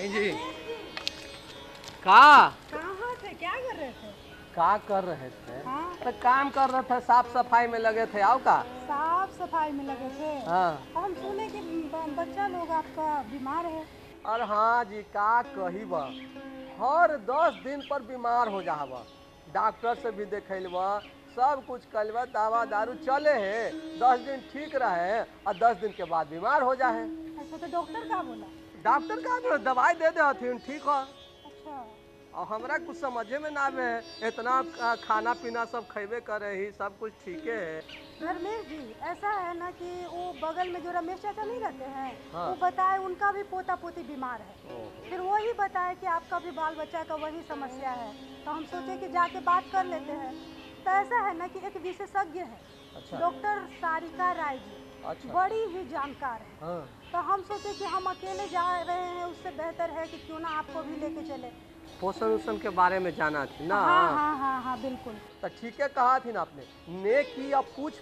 जी कहाँ थे? क्या कर रहे थे? क्या कर रहे थे? हाँ? तो काम कर रहे थे, साफ सफाई में लगे थे। आओ का साफ सफाई में लगे थे। हाँ। हम सुने कि बच्चा लोग आपका बीमार है। अरे हाँ जी, का कही बा, हर 10 दिन पर बीमार हो जावा। डॉक्टर से भी देखलब, सब कुछ कलबा, दवा दारू चले है, 10 दिन ठीक रहे और 10 दिन के बाद बीमार हो जाए। अच्छा, तो डॉक्टर क्या बोला? डॉक्टर का बोला दवाई दे दे ठीक है। अच्छा। और हमरा कुछ समझे में ना आवे, इतना खाना पीना सब खैबे करे ही, सब कुछ ठीक है। धर्मेश जी, ऐसा है ना कि वो बगल में जो रमेश चाचा नहीं रहते हैं, हाँ। वो बताए उनका भी पोता पोती बीमार है। फिर वही बताए कि आपका भी बाल बच्चा का वही समस्या है, तो हम सोचे कि जाके बात कर लेते हैं। तो ऐसा है ना कि एक विशेषज्ञ है। अच्छा। डॉक्टर सारिका राय जी। अच्छा। बड़ी ही जानकार है। हाँ। तो हम सोचे कि हम अकेले जा रहे हैं, उससे बेहतर है कि क्यों ना आपको भी लेके चले। पोषण उषण के बारे में जाना थी ना? हाँ हाँ हाँ हाँ बिल्कुल। तो ठीक है कहा थी ना आपने, नेकी या पूछ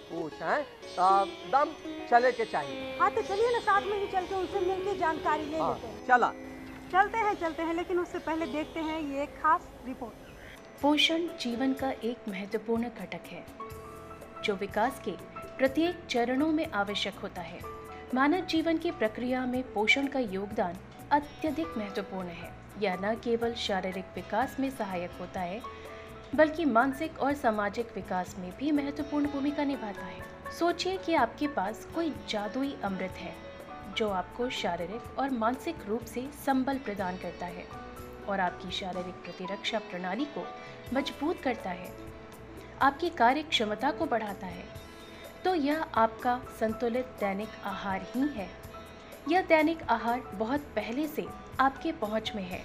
है तो दम चले के चाहिए। हाँ तो चलिए ना, साथ में ही चल के उनसे मिलके जानकारी ले लेते हैं। चला चलते हैं, लेकिन उससे पहले देखते हैं ये एक खास रिपोर्ट। पोषण जीवन का एक महत्वपूर्ण घटक है जो विकास के प्रत्येक चरणों में आवश्यक होता है। मानव जीवन की प्रक्रिया में पोषण का योगदान अत्यधिक महत्वपूर्ण है। यह न केवल शारीरिक विकास में सहायक होता है, बल्कि मानसिक और सामाजिक विकास में भी महत्वपूर्ण भूमिका निभाता है। सोचिए कि आपके पास कोई जादुई अमृत है जो आपको शारीरिक और मानसिक रूप से संबल प्रदान करता है और आपकी शारीरिक प्रतिरक्षा प्रणाली को मजबूत करता है, आपकी कार्य क्षमता को बढ़ाता है। तो यह आपका संतुलित दैनिक आहार ही है। यह दैनिक आहार बहुत पहले से आपके पहुंच में है।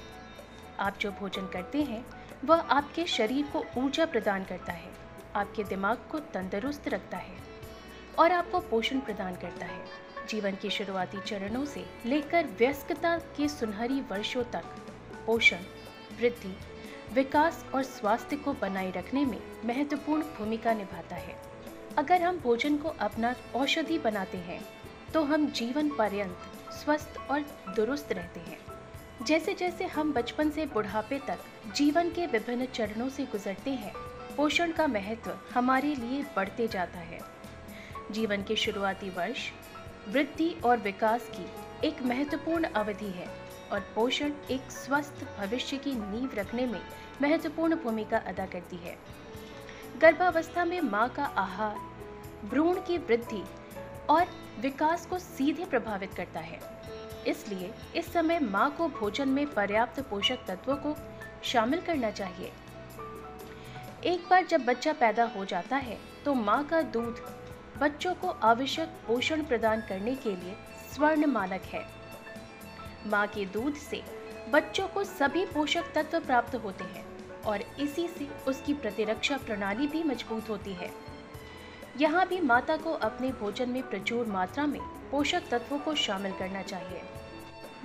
आप जो भोजन करते हैं वह आपके शरीर को ऊर्जा प्रदान करता है, आपके दिमाग को तंदुरुस्त रखता है और आपको पोषण प्रदान करता है। जीवन के शुरुआती चरणों से लेकर वयस्कता के सुनहरी वर्षों तक पोषण, वृद्धि, विकास और स्वास्थ्य को बनाए रखने में महत्वपूर्ण भूमिका निभाता है। अगर हम भोजन को अपना औषधि बनाते हैं तो हम जीवन पर्यंत स्वस्थ और दुरुस्त रहते हैं। जैसे जैसे हम बचपन से बुढ़ापे तक जीवन के विभिन्न चरणों से गुजरते हैं, पोषण का महत्व हमारे लिए बढ़ते जाता है। जीवन के शुरुआती वर्ष वृद्धि और विकास की एक महत्वपूर्ण अवधि है और पोषण एक स्वस्थ भविष्य की नींव रखने में महत्वपूर्ण भूमिका अदा करती है। गर्भावस्था में माँ का आहार भ्रूण की वृद्धि और विकास को सीधे प्रभावित करता है। इसलिए इस समय माँ को भोजन में पर्याप्त पोषक तत्वों को शामिल करना चाहिए। एक बार जब बच्चा पैदा हो जाता है तो माँ का दूध बच्चों को आवश्यक पोषण प्रदान करने के लिए स्वर्ण मानक है। माँ के दूध से बच्चों को सभी पोषक तत्व प्राप्त होते हैं और इसी से उसकी प्रतिरक्षा प्रणाली भी मजबूत होती है। यहाँ भी माता को अपने भोजन में प्रचुर मात्रा में पोषक तत्वों को शामिल करना चाहिए।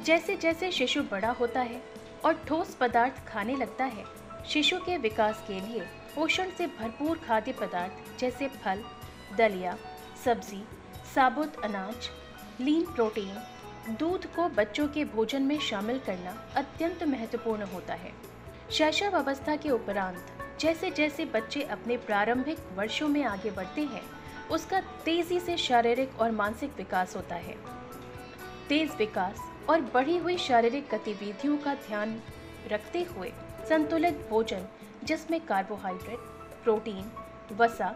जैसे जैसे शिशु बड़ा होता है और ठोस पदार्थ खाने लगता है, शिशु के विकास के लिए पोषण से भरपूर खाद्य पदार्थ जैसे फल, दलिया, सब्जी, साबुत अनाज, लीन प्रोटीन, दूध को बच्चों के भोजन में शामिल करना अत्यंत महत्वपूर्ण होता है। शैशव के उपरांत जैसे जैसे बच्चे अपने प्रारंभिक वर्षों में आगे बढ़ते हैं, उसका तेजी से शारीरिक और मानसिक विकास होता है। तेज विकास और बढ़ी हुई शारीरिक गतिविधियों का ध्यान रखते हुए संतुलित भोजन जिसमें कार्बोहाइड्रेट, प्रोटीन, वसा,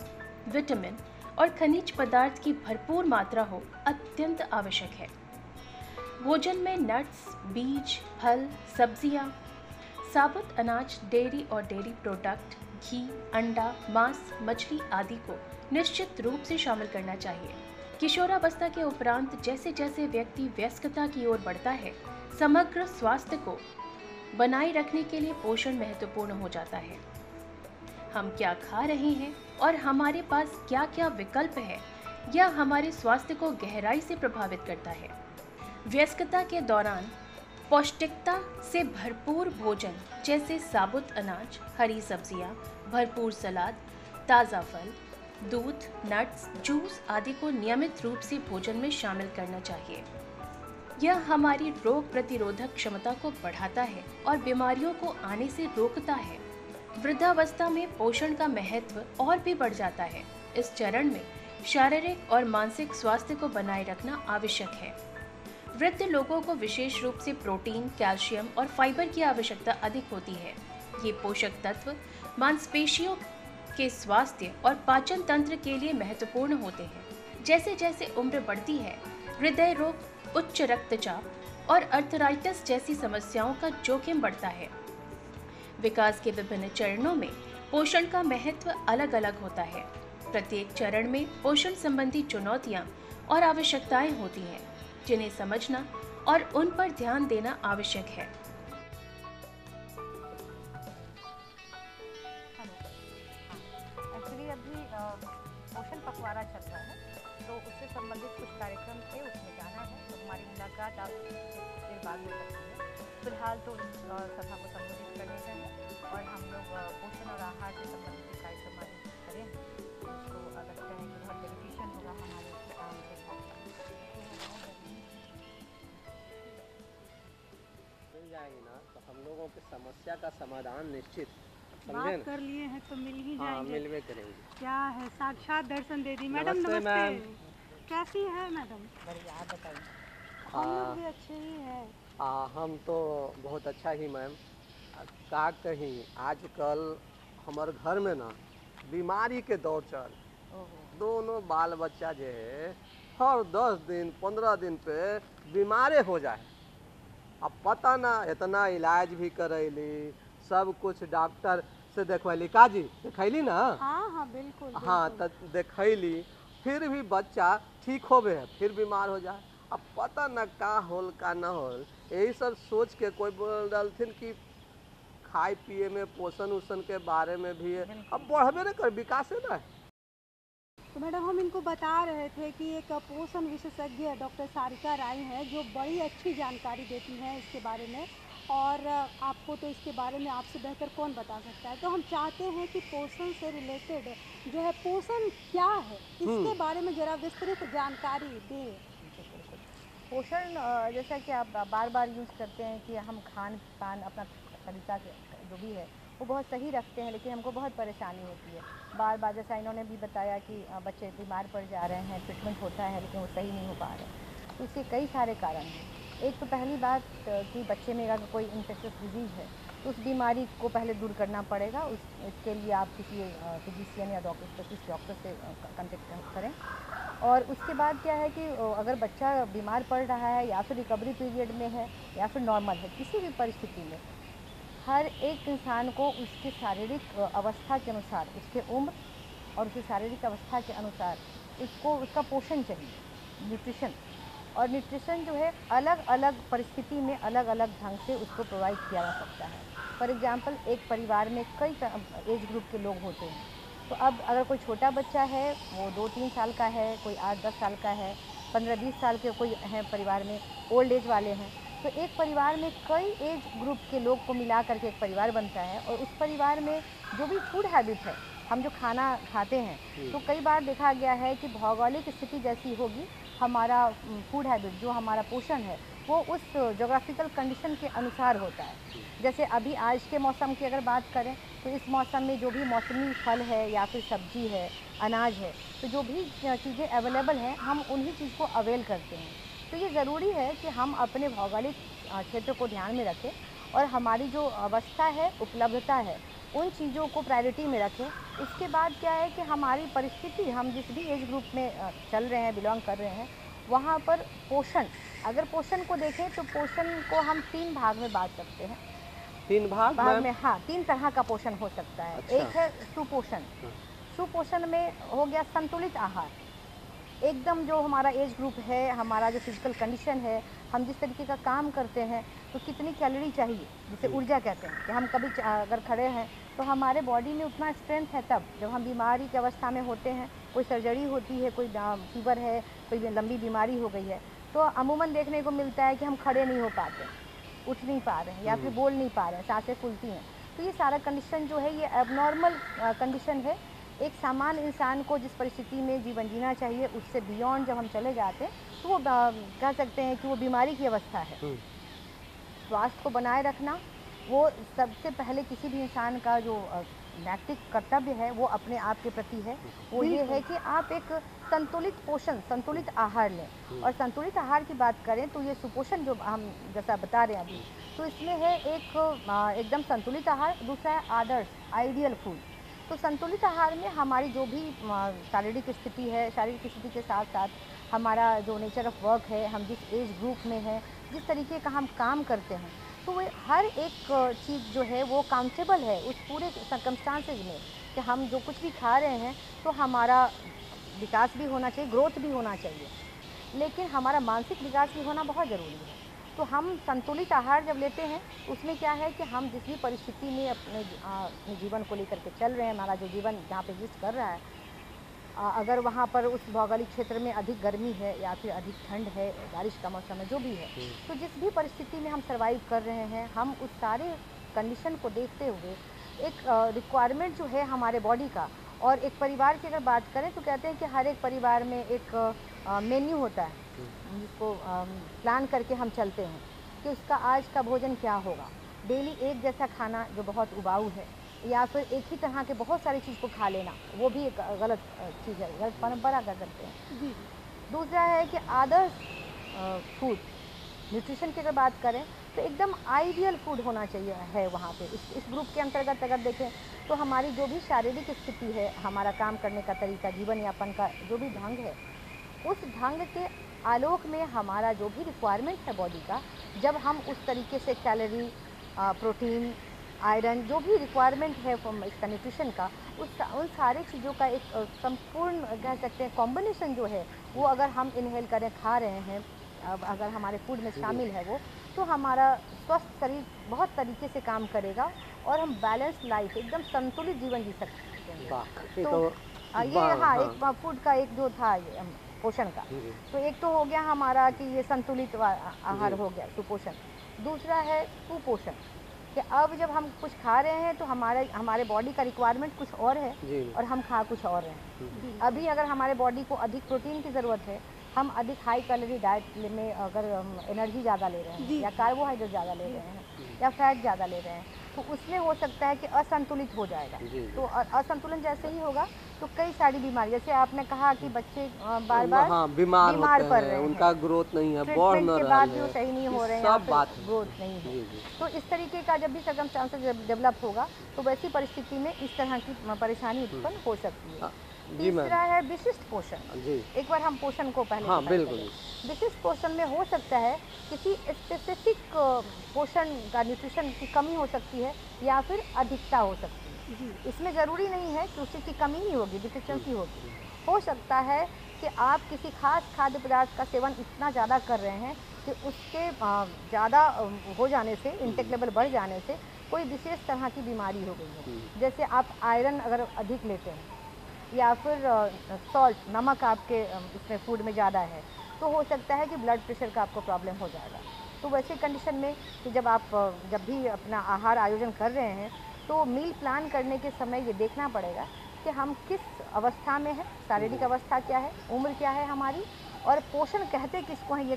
विटामिन और खनिज पदार्थ की भरपूर मात्रा हो अत्यंत आवश्यक है। भोजन में नट्स, बीज, फल, सब्जियां, साबुत अनाज, डेयरी और डेयरी प्रोडक्ट, घी, अंडा, मांस, मछली आदि को निश्चित रूप से शामिल करना चाहिए। किशोरावस्था के उपरांत जैसे जैसे व्यक्ति वयस्कता की ओर बढ़ता है, समग्र स्वास्थ्य को बनाए रखने के लिए पोषण महत्वपूर्ण हो जाता है। हम क्या खा रहे हैं और हमारे पास क्या क्या विकल्प है, यह हमारे स्वास्थ्य को गहराई से प्रभावित करता है। वयस्कता के दौरान पौष्टिकता से भरपूर भोजन जैसे साबुत अनाज, हरी सब्जियां, भरपूर सलाद, ताज़ा फल, दूध, नट्स, जूस आदि को नियमित रूप से भोजन में शामिल करना चाहिए। यह हमारी रोग प्रतिरोधक क्षमता को बढ़ाता है और बीमारियों को आने से रोकता है। वृद्धावस्था में पोषण का महत्व और भी बढ़ जाता है। इस चरण में शारीरिक और मानसिक स्वास्थ्य को बनाए रखना आवश्यक है। वृद्ध लोगों को विशेष रूप से प्रोटीन, कैल्शियम और फाइबर की आवश्यकता अधिक होती है। ये पोषक तत्व मांसपेशियों के स्वास्थ्य और पाचन तंत्र के लिए महत्वपूर्ण होते हैं। जैसे जैसे उम्र बढ़ती है, हृदय रोग, उच्च रक्तचाप और अर्थराइटिस जैसी समस्याओं का जोखिम बढ़ता है। विकास के विभिन्न चरणों में पोषण का महत्व अलग अलग होता है। प्रत्येक चरण में पोषण संबंधी चुनौतियां और आवश्यकताएं होती हैं, जिन्हें समझना और उन पर ध्यान देना आवश्यक है। एक्चुअली अभी पोषण पखवाड़ा चल रहा है, तो उससे संबंधित कुछ कार्यक्रम थे, उसमें जाना है, तो हमारी मुलाकात आप देर बाद हो सकती है। फिलहाल तो इस सभा को संबोधित करने का है और हम लोग पोषण और आहार से संबंधित कार्यक्रम आयोजित करेंगे, तो लगता है कि बहुत बेनिफिशियल होगा हमारे मिल जाएगी ना, तो हम लोगों की समस्या का समाधान निश्चित, समझे बात ना? कर लिए हैं तो मिल ही हाँ, जाएंगे। मिलवे करेंगे। क्या है, साक्षात दर्शन दे दी। मैडम नमस्ते, नमस्ते, मैम। कैसी है मैडम? बढ़िया। आप बताइए। हम लोग भी अच्छे ही हैं। हम तो बहुत अच्छा ही मैम। का कहीं आजकल हमारे घर में ना बीमारी के दौर चल, दोनों बाल बच्चा जो है हर 10 दिन 15 दिन पे बीमारे हो जाए। अब पता ना, इतना इलाज भी करैली, सब कुछ डॉक्टर से देखवैली, काजी देखैली ना? हाँ हाँ बिल्कुल, हाँ, बिल्कुल। तो देखैली, फिर भी बच्चा ठीक होवे है, फिर बीमार हो जाए। अब पता न का होल का न होल, यही सब सोच के कोई बोल डालथिन कि खाए पिए में पोषण उषण के बारे में भी अब बढ़बे न कर, विकास है ना। तो मैडम हम इनको बता रहे थे कि एक पोषण विशेषज्ञ डॉक्टर सारिका राय हैं, जो बड़ी अच्छी जानकारी देती हैं इसके बारे में, और आपको तो इसके बारे में आपसे बेहतर कौन बता सकता है। तो हम चाहते हैं कि पोषण से रिलेटेड जो है, पोषण क्या है, इसके बारे में ज़रा विस्तृत जानकारी दें। पोषण जैसा कि आप बार बार यूज़ करते हैं कि हम खान पान अपना तरीका जो भी है वो बहुत सही रखते हैं, लेकिन हमको बहुत परेशानी होती है बार बार। जैसा इन्होंने भी बताया कि बच्चे बीमार पड़ जा रहे हैं, ट्रीटमेंट होता है लेकिन वो सही नहीं हो पा रहे, तो इसके कई सारे कारण हैं। एक तो पहली बात कि बच्चे में अगर कोई इन्फेक्शियस डिजीज़ है तो उस बीमारी को पहले दूर करना पड़ेगा। इसके लिए आप किसी फिजिशियन या स्पेशलिस्ट डॉक्टर से कॉन्टेक्ट करें। और उसके बाद क्या है कि अगर बच्चा बीमार पड़ रहा है या फिर रिकवरी पीरियड में है या फिर नॉर्मल है, किसी भी परिस्थिति में हर एक इंसान को उसके शारीरिक अवस्था के अनुसार, उसके उम्र और उसकी शारीरिक अवस्था के अनुसार उसका पोषण चाहिए, न्यूट्रिशन। और न्यूट्रिशन जो है अलग अलग परिस्थिति में अलग अलग ढंग से उसको प्रोवाइड किया जा सकता है। फॉर एग्जांपल, एक परिवार में कई एज ग्रुप के लोग होते हैं, तो अब अगर कोई छोटा बच्चा है, वो 2-3 साल का है, कोई 8-10 साल का है, 15-20 साल के कोई है परिवार में, ओल्ड एज वाले हैं, तो एक परिवार में कई एज ग्रुप के लोग को मिला करके एक परिवार बनता है। और उस परिवार में जो भी फूड हैबिट है, हम जो खाना खाते हैं, तो कई बार देखा गया है कि भौगोलिक स्थिति जैसी होगी, हमारा फूड हैबिट, जो हमारा पोषण है, वो उस जोग्राफिकल कंडीशन के अनुसार होता है। जैसे अभी आज के मौसम की अगर बात करें, तो इस मौसम में जो भी मौसमी फल है या फिर सब्जी है, अनाज है, तो जो भी चीज़ें अवेलेबल हैं, हम उन्हीं चीज़ को अवेल करते हैं। तो ये ज़रूरी है कि हम अपने भौगोलिक क्षेत्र को ध्यान में रखें और हमारी जो अवस्था है, उपलब्धता है, उन चीज़ों को प्रायोरिटी में रखें। इसके बाद क्या है कि हमारी परिस्थिति, हम जिस भी एज ग्रुप में चल रहे हैं, बिलोंग कर रहे हैं, वहाँ पर पोषण, अगर पोषण को देखें तो पोषण को हम 3 भाग में बांट सकते हैं। 3 भाग भाग मैम? में, हाँ, 3 तरह का पोषण हो सकता है। अच्छा। एक है सुपोषण। सुपोषण में हो गया संतुलित आहार, एकदम जो हमारा एज ग्रुप है, हमारा जो फिजिकल कंडीशन है, हम जिस तरीके का काम करते हैं, तो कितनी कैलोरी चाहिए, जिसे ऊर्जा कहते हैं, कि हम कभी अगर खड़े हैं तो हमारे बॉडी में उतना स्ट्रेंथ है, तब जब हम बीमारी की अवस्था में होते हैं, कोई सर्जरी होती है, कोई फीवर है, कोई लंबी बीमारी हो गई है, तो अमूमन देखने को मिलता है कि हम खड़े नहीं हो पाते, उठ नहीं पा रहे हैं, या फिर बोल नहीं पा रहे हैं, सांसें फूलती हैं। तो ये सारा कंडीशन जो है, ये एबनॉर्मल कंडीशन है। एक सामान्य इंसान को जिस परिस्थिति में जीवन जीना चाहिए, उससे बियॉन्ड जब हम चले जाते हैं, तो वो कह सकते हैं कि वो बीमारी की अवस्था है। स्वास्थ्य को बनाए रखना वो सबसे पहले किसी भी इंसान का जो नैतिक कर्तव्य है, वो अपने आप के प्रति है। वो ये है कि आप एक संतुलित पोषण, संतुलित आहार लें। और संतुलित आहार की बात करें तो ये सुपोषण जो हम जैसा बता रहे हैं अभी, तो इसमें है एक एकदम संतुलित आहार, दूसरा है आदर्श, आइडियल फूड। तो संतुलित आहार में हमारी जो भी शारीरिक स्थिति है, शारीरिक स्थिति के साथ साथ हमारा जो नेचर ऑफ वर्क है, हम जिस एज ग्रुप में हैं, जिस तरीके का हम काम करते हैं, तो वो हर एक चीज़ जो है वो काउंटेबल है उस पूरे सर्कमस्टांसेस में, कि हम जो कुछ भी खा रहे हैं तो हमारा विकास भी होना चाहिए, ग्रोथ भी होना चाहिए, लेकिन हमारा मानसिक विकास भी होना बहुत ज़रूरी है। तो हम संतुलित आहार जब लेते हैं, उसमें क्या है कि हम जिस भी परिस्थिति में अपने जीवन को लेकर के चल रहे हैं, हमारा जो जीवन जहाँ पे एग्जिस्ट कर रहा है, अगर वहाँ पर उस भौगोलिक क्षेत्र में अधिक गर्मी है या फिर अधिक ठंड है, बारिश का मौसम है, जो भी है, तो जिस भी परिस्थिति में हम सर्वाइव कर रहे हैं, हम उस सारे कंडीशन को देखते हुए एक रिक्वायरमेंट जो है हमारे बॉडी का, और एक परिवार की अगर बात करें तो कहते हैं कि हर एक परिवार में एक मेन्यू होता है, जिसको प्लान करके हम चलते हैं कि उसका आज का भोजन क्या होगा। डेली एक जैसा खाना जो बहुत उबाऊ है, या फिर एक ही तरह के बहुत सारी चीज़ को खा लेना, वो भी एक गलत चीज़ है, गलत परंपरा कर सकते हैं जी। दूसरा है कि आदर्श फूड, न्यूट्रिशन की अगर बात करें तो एकदम आइडियल फूड होना चाहिए है वहाँ पे। इस ग्रुप के अंतर्गत अगर देखें तो हमारी जो भी शारीरिक स्थिति है, हमारा काम करने का तरीका, जीवन यापन का जो भी ढंग है, उस ढंग के आलोक में हमारा जो भी रिक्वायरमेंट है बॉडी का, जब हम उस तरीके से कैलोरी, प्रोटीन, आयरन, जो भी रिक्वायरमेंट है इसका न्यूट्रिशन का, उन सारी चीज़ों का एक संपूर्ण कह सकते हैं कॉम्बिनेशन जो है, वो अगर हम इनहेल करें, खा रहे हैं, अगर हमारे फूड में शामिल है वो, तो हमारा स्वस्थ शरीर बहुत तरीके से काम करेगा और हम बैलेंस लाइफ, एकदम संतुलित जीवन जी सकते हैं। तो ये हाँ, एक फूड का एक जो था पोषण का, तो एक तो हो गया हमारा कि ये संतुलित आहार हो गया, सुपोषण। दूसरा है कुपोषण, कि अब जब हम कुछ खा रहे हैं तो हमारे बॉडी का रिक्वायरमेंट कुछ और है और हम खा कुछ और रहे हैं। अभी अगर हमारे बॉडी को अधिक प्रोटीन की ज़रूरत है, हम अधिक हाई कैलोरी डाइट में अगर एनर्जी ज़्यादा ले रहे हैं, या कार्बोहाइड्रेट ज़्यादा ले रहे हैं, या फैट ज़्यादा ले रहे हैं, तो उसमें हो सकता है कि असंतुलित हो जाएगा। तो असंतुलन जैसे ही होगा तो कई सारी बीमारी, जैसे आपने कहा कि बच्चे बार बार बीमार पड़ रहे हैं, उनका ग्रोथ नहीं है, ट्रीटमेंट के बाद भी वो सही नहीं हो रहे हैं, सब बात ग्रोथ नहीं है। तो इस तरीके का जब भी सर्कमस्टांसेस डेवलप होगा, तो वैसी परिस्थिति में इस तरह की परेशानी उत्पन्न हो सकती है। तीसरा है विशिष्ट पोषण। एक बार हम पोषण को पहले बिल्कुल। विशिष्ट पोषण में हो सकता है किसी स्पेसिफिक पोषण का, न्यूट्रिशन की कमी हो सकती है, या फिर अधिकता हो सकती है। इसमें ज़रूरी नहीं है कि उसी की कमी ही होगी, डिफिशिएंसी होगी। हो सकता है कि आप किसी खास खाद्य पदार्थ का सेवन इतना ज़्यादा कर रहे हैं कि उसके ज़्यादा हो जाने से, इंटेक लेवल बढ़ जाने से कोई विशेष तरह की बीमारी हो गई है। जैसे आप आयरन अगर अधिक लेते हैं, या फिर सॉल्ट, नमक आपके इसमें फूड में ज़्यादा है, तो हो सकता है कि ब्लड प्रेशर का आपको प्रॉब्लम हो जाएगा। तो वैसे कंडीशन में कि जब भी अपना आहार आयोजन कर रहे हैं, तो मील प्लान करने के समय ये देखना पड़ेगा कि हम किस अवस्था में हैं, शारीरिक अवस्था क्या है, उम्र क्या है हमारी, और पोषण कहते किसको हैं, ये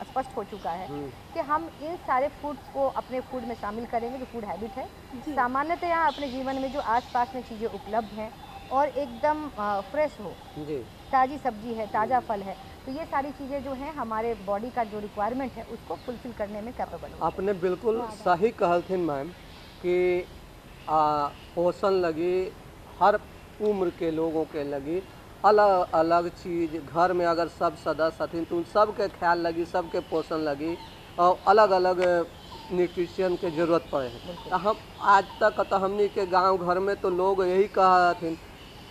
स्पष्ट हो चुका है कि हम इन सारे फूड्स को अपने फूड में शामिल करेंगे, जो फूड हैबिट है। सामान्यतया अपने जीवन में जो आसपास में चीज़ें उपलब्ध हैं और एकदम फ्रेश हो, ताज़ी सब्जी है, ताज़ा फल है, तो ये सारी चीज़ें जो हैं हमारे बॉडी का जो रिक्वायरमेंट है उसको फुलफिल करने में कैपेबल। आपने बिल्कुल सही कहलथिन मैम कि पोषण लगी हर उम्र के लोगों के लगी अलग अलग चीज़। घर में अगर सब सदस्य हथिन तो उन सब के ख्याल लगी, सबके पोषण लगी, और अलग अलग न्यूट्रिशन के जरूरत पड़े है। तो हम आज तक तो हमनी के गांव घर में तो लोग यही कहथिन,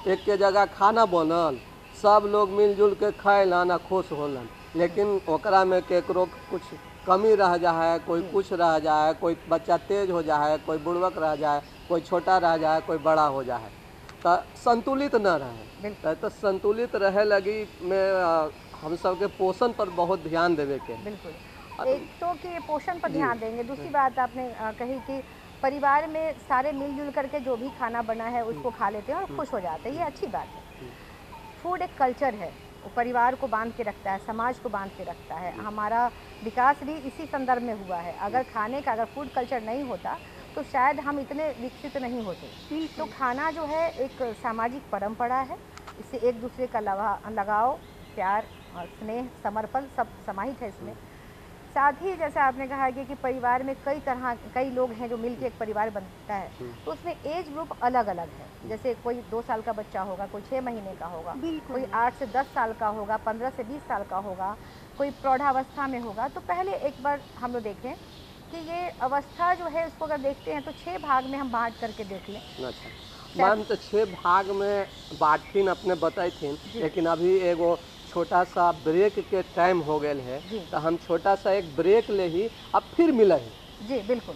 एक के जगह खाना बनल, सब लोग मिलजुल के खैलन आ खुश होलन, लेकिन ओकरा में केकरो कुछ कमी रह जाए, कोई कुछ रह जाए, कोई बच्चा तेज हो जाए, कोई बुड़बक रह जाए, कोई छोटा रह जाए, कोई बड़ा हो जाए, तो संतुलित न रहे। तो संतुलित रहे लगी में हम सबके पोषण पर बहुत ध्यान देवे के। बिल्कुल, एक तो कि पोषण पर ध्यान देंगे, दूसरी बात आपने कही कि परिवार में सारे मिलजुल करके जो भी खाना बना है उसको खा लेते हैं और खुश हो जाते हैं, ये अच्छी बात है। फूड एक कल्चर है, वो परिवार को बांध के रखता है, समाज को बांध के रखता है। हमारा विकास भी इसी संदर्भ में हुआ है। अगर खाने का अगर फूड कल्चर नहीं होता तो शायद हम इतने विकसित नहीं होते। तो खाना जो है एक सामाजिक परंपरा है, इससे एक दूसरे का लगाव, प्यार और स्नेह, समर्पण सब समाहित है इसमें। साथ ही जैसे आपने कहा कि परिवार में कई लोग हैं जो मिलकर एक परिवार बनता है, तो उसमें एज ग्रुप अलग अलग है। जैसे कोई 2 साल का बच्चा होगा, कोई 6 महीने का होगा, कोई 8 से 10 साल का होगा, 15 से 20 साल का होगा, कोई प्रौढ़ावस्था में होगा। तो पहले एक बार हम लोग देखें कि ये अवस्था जो है उसको अगर देखते हैं तो 6 भाग में हम बांट करके देख लें। अच्छा मैम, तो 6 भाग में बांटिन अपने बताई, लेकिन अभी एगो छोटा सा ब्रेक के टाइम हो गए है, तो हम छोटा सा एक ब्रेक ले ही अब फिर मिले हैं। जी बिल्कुल।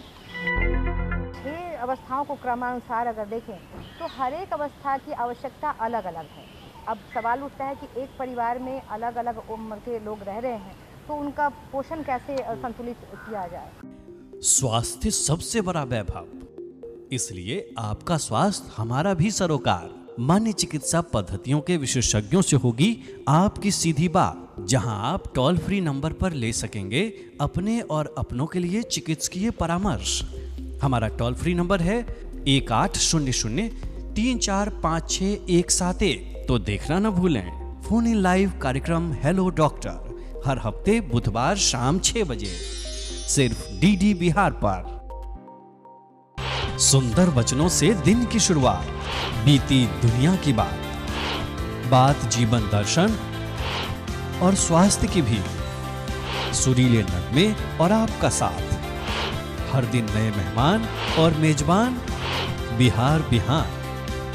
6 अवस्थाओं को क्रमानुसार अगर देखें तो हर एक अवस्था की आवश्यकता अलग अलग है। अब सवाल उठता है कि एक परिवार में अलग अलग उम्र के लोग रह रहे हैं, तो उनका पोषण कैसे संतुलित किया जाए। स्वास्थ्य सबसे बड़ा वैभव, इसलिए आपका स्वास्थ्य हमारा भी सरोकार। मान्य चिकित्सा पद्धतियों के विशेषज्ञों से होगी आपकी सीधी बात, जहां आप टोल फ्री नंबर पर ले सकेंगे अपने और अपनों के लिए चिकित्सकीय परामर्श। हमारा टोल फ्री नंबर है 1800-3456-171। तो देखना न भूलें, फोन इन लाइव कार्यक्रम हेलो डॉक्टर हर हफ्ते बुधवार शाम 6 बजे सिर्फ डीडी बिहार पर। सुंदर वचनों से दिन की शुरुआत, बीती दुनिया की बात जीवन दर्शन और स्वास्थ्य की भी, सुरीले नगमे और आपका साथ, हर दिन नए मेहमान और मेजबान बिहार बिहान।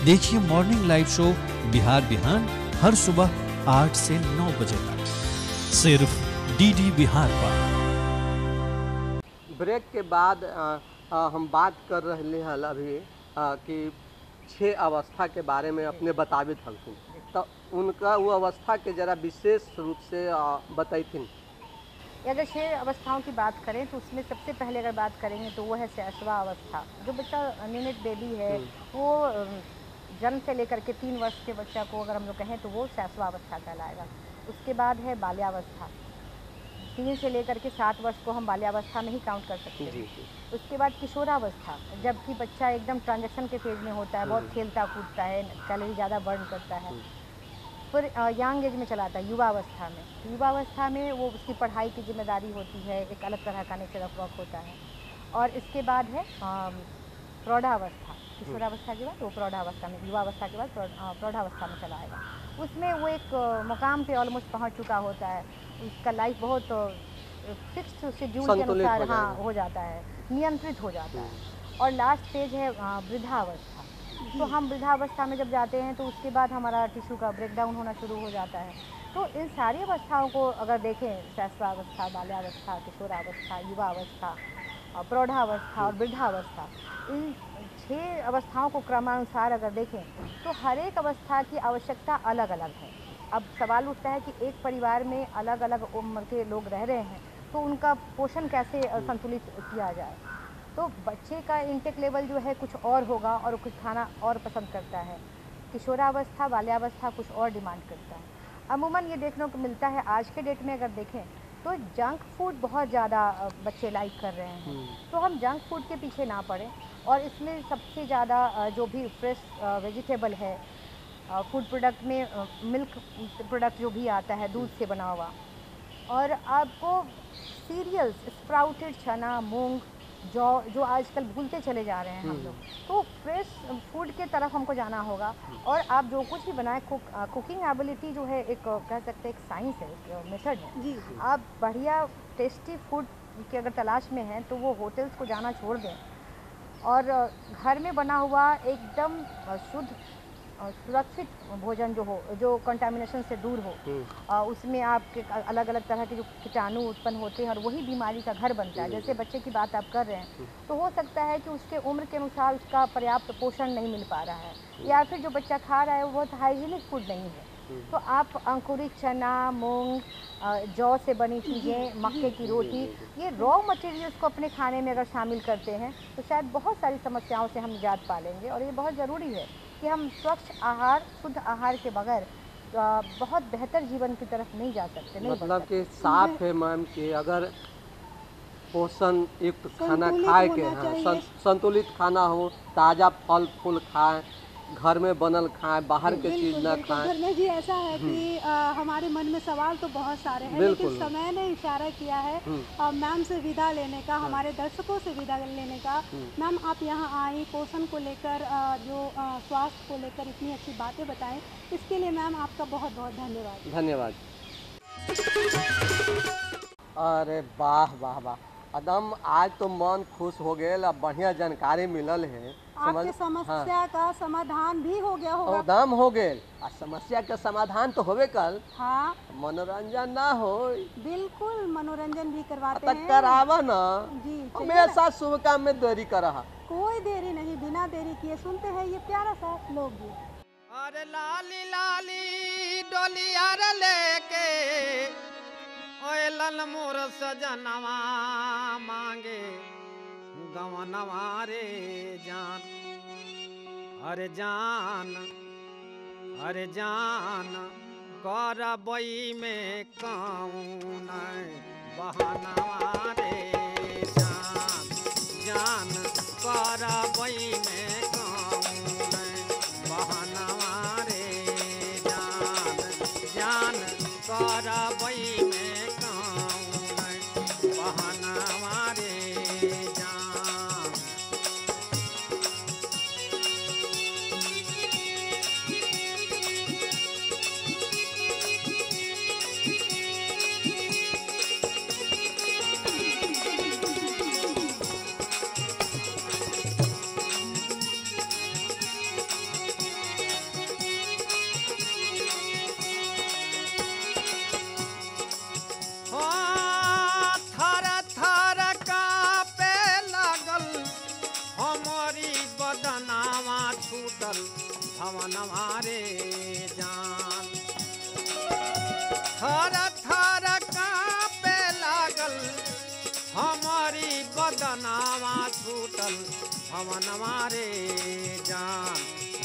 देखिए मॉर्निंग लाइव शो बिहार बिहान हर सुबह 8 से 9 बजे तक सिर्फ डीडी बिहार पर। ब्रेक के बाद हम बात कर रहे हैं अभी कि 6 अवस्था के बारे में अपने बतावित हल्किन, तो उनका वो अवस्था के जरा विशेष रूप से बताइथिन। अगर 6 अवस्थाओं की बात करें तो उसमें सबसे पहले अगर बात करेंगे तो वो है शैशवा अवस्था। जो बच्चा न्यूनेट बेबी है, वो जन्म से लेकर के 3 वर्ष के बच्चा को अगर हम लोग कहें तो वो शैशवा अवस्था कहलाएगा। उसके बाद है बाल्यावस्था, 3 से लेकर के 7 वर्ष को हम बाल्यावस्था में ही काउंट कर सकते हैं। उसके बाद किशोरावस्था, जबकि बच्चा एकदम ट्रांजैक्शन के फेज में होता है, बहुत खेलता कूदता है, कैलोरी ज़्यादा बर्न करता है। फिर यंग एज में चला आता है युवावस्था में। युवावस्था में वो उसकी पढ़ाई की जिम्मेदारी होती है, एक अलग तरह का नेचर ऑफ वर्क होता है। और इसके बाद है प्रौढ़ावस्था। किशोरावस्था के बाद वो प्रौढ़ावस्था में, युवावस्था के बाद प्रौढ़ावस्था में चला आएगा। उसमें वो एक मुकाम पे ऑलमोस्ट पहुंच चुका होता है, उसका लाइफ बहुत फिक्स्ड शेड्यूल के अनुसार हो जाता है, नियंत्रित हो जाता है। और लास्ट स्टेज है वृद्धावस्था। तो हम वृद्धावस्था में जब जाते हैं तो उसके बाद हमारा टिश्यू का ब्रेकडाउन होना शुरू हो जाता है। तो इन सारी अवस्थाओं को अगर देखें, शैशवावस्था, बाल्यावस्था, किशोरावस्था, युवावस्था, प्रौढ़ावस्था और वृद्धावस्था, इन 6 अवस्थाओं को क्रमानुसार अगर देखें तो हर एक अवस्था की आवश्यकता अलग अलग है। अब सवाल उठता है कि एक परिवार में अलग अलग उम्र के लोग रह रहे हैं, तो उनका पोषण कैसे संतुलित किया जाए। तो बच्चे का इंटेक लेवल जो है कुछ और होगा और कुछ खाना और पसंद करता है। किशोरावस्था, बाल्यावस्था कुछ और डिमांड करता है। अमूमन ये देखने को मिलता है आज के डेट में अगर देखें तो जंक फूड बहुत ज़्यादा बच्चे लाइक कर रहे हैं। तो हम जंक फूड के पीछे ना पड़ें और इसमें सबसे ज़्यादा जो भी फ्रेश वेजिटेबल है, फूड प्रोडक्ट में मिल्क प्रोडक्ट जो भी आता है दूध से बना हुआ, और आपको सीरियल्स, स्प्राउटेड चना, मूंग, जौ, जो आजकल भूलते चले जा रहे हैं हम लोग। तो फ्रेश फूड के तरफ हमको जाना होगा। और आप जो कुछ भी बनाएं, कुकिंग एबिलिटी जो है एक कह सकते हैं एक साइंस है, एक मेथड है। आप बढ़िया टेस्टी फूड की अगर तलाश में हैं तो वो होटल्स को जाना छोड़ दें और घर में बना हुआ एकदम शुद्ध और सुरक्षित भोजन जो हो, जो कंटामिनेशन से दूर हो, उसमें आपके अलग अलग तरह के जो कीटाणु उत्पन्न होते हैं और वही बीमारी का घर बनता है। जैसे बच्चे की बात आप कर रहे हैं, तो हो सकता है कि उसके उम्र के अनुसार उसका पर्याप्त पोषण नहीं मिल पा रहा है, या फिर जो बच्चा खा रहा है वो बहुत हाइजीनिक फूड नहीं है। तो आप अंकुरित चना, मूंग, जौ से बनी चीज़ें, मक्के की रोटी, ये रॉ मटेरियल्स को अपने खाने में अगर शामिल करते हैं तो शायद बहुत सारी समस्याओं से हम निजात पा लेंगे। और ये बहुत ज़रूरी है कि हम स्वच्छ आहार, शुद्ध आहार के बगैर बहुत बेहतर जीवन की तरफ नहीं जा सकते। नहीं मतलब कि साफ है मैम कि अगर पोषण युक्त खाना खाए के हैं, संतुलित खाना हो, ताज़ा फल फूल खाएं, घर में बनल खाएं, बाहर के चीज़ न खाएं। धर्मेश जी, ऐसा है कि हमारे मन में सवाल तो बहुत सारे हैं, लेकिन समय ने इशारा किया है मैम से विदा लेने का, हमारे दर्शकों से विदा लेने का। मैम, आप यहाँ आई, पोषण को लेकर, जो स्वास्थ्य को लेकर इतनी अच्छी बातें बताएं, इसके लिए मैम आपका बहुत बहुत धन्यवाद। धन्यवाद। अरे वाह वाह वाह, एकदम आज तो मन खुश हो गया, अब बढ़िया जानकारी मिलल है। आपके समस्या का समाधान भी हो गया होगा। दाम हो गए, समस्या का समाधान तो होवे कल। हाँ, मनोरंजन ना हो, बिल्कुल मनोरंजन भी करवाते हैं। करावा ना जी, हमेशा शुभ काम में देरी कर रहा। कोई देरी नहीं, बिना देरी किए सुनते हैं ये प्यारा सा लोकगीत। अरे लाली लाली डोलिया रे लेके ओए लल मोर सजनवा मांगे गवनवा रे जान। अरे जान, अरे जान करबई में कौन बहनवा रे जान। जान करबई में कौन बहनवा रे जान। जान करबई में कौन बहनवा रे जान। थर थर कांपे लागल हमारी बदनावा छूटल भवनवा रे जान। थर थर कांपे लागल हमारी बदनावा छूटल भवनवा रे जान।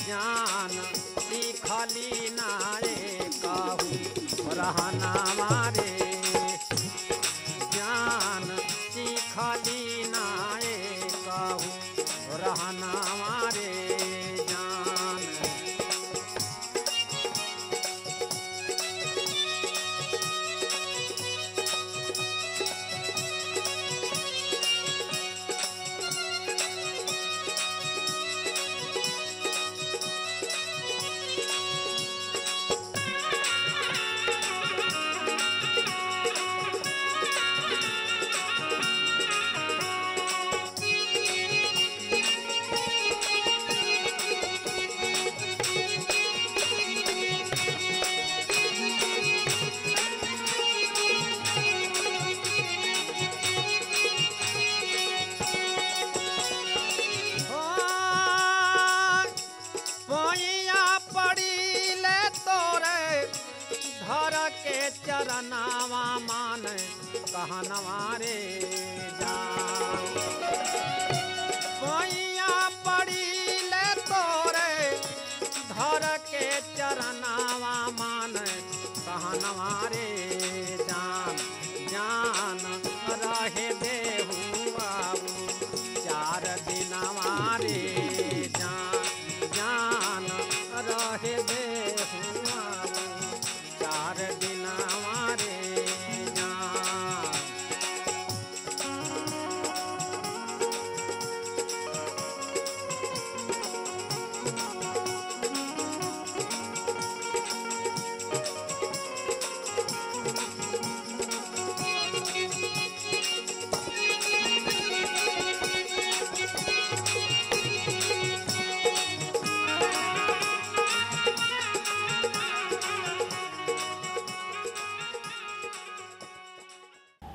जान सीखली नारे कहू रहनवा रे जान। सीखली नारे कहू रहनवा रे जान। पैया पड़ी ले तोरे धर के चरनावा मान कहनवा रे जान। पैया पड़ी ले तोरे धर के चरनावा मान कहनवा रे जान। जान रहे देहू बाबू चार दिनवा रे जान। जान रहे देहू बाबू चार दिनवा रे जान।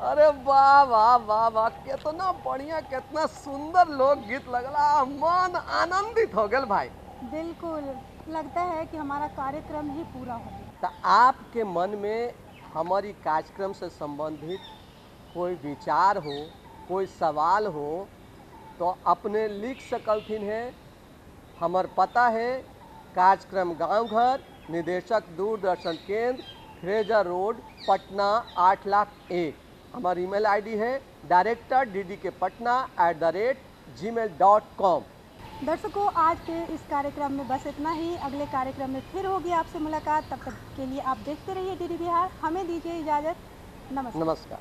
अरे वाह वाह वाह वाह, कितना बढ़िया, कितना सुंदर लोकगीत लगला, मन आनंदित हो गल भाई। बिल्कुल, लगता है कि हमारा कार्यक्रम ही पूरा हो गया। तो आपके मन में हमारी कार्यक्रम से संबंधित कोई विचार हो, कोई सवाल हो तो अपने लिख सकलथिन है। हमार पता है कार्यक्रम गांव घर, निदेशक दूरदर्शन केंद्र, फ्रेजर रोड, पटना 8,01,। हमारी ईमेल आईडी है director@gmail.com। दर्शकों, आज के इस कार्यक्रम में बस इतना ही। अगले कार्यक्रम में फिर होगी आपसे मुलाकात। तब तक के लिए आप देखते रहिए डीडी बिहार। हमें दीजिए इजाज़त। नमस्कार। नमस्कार।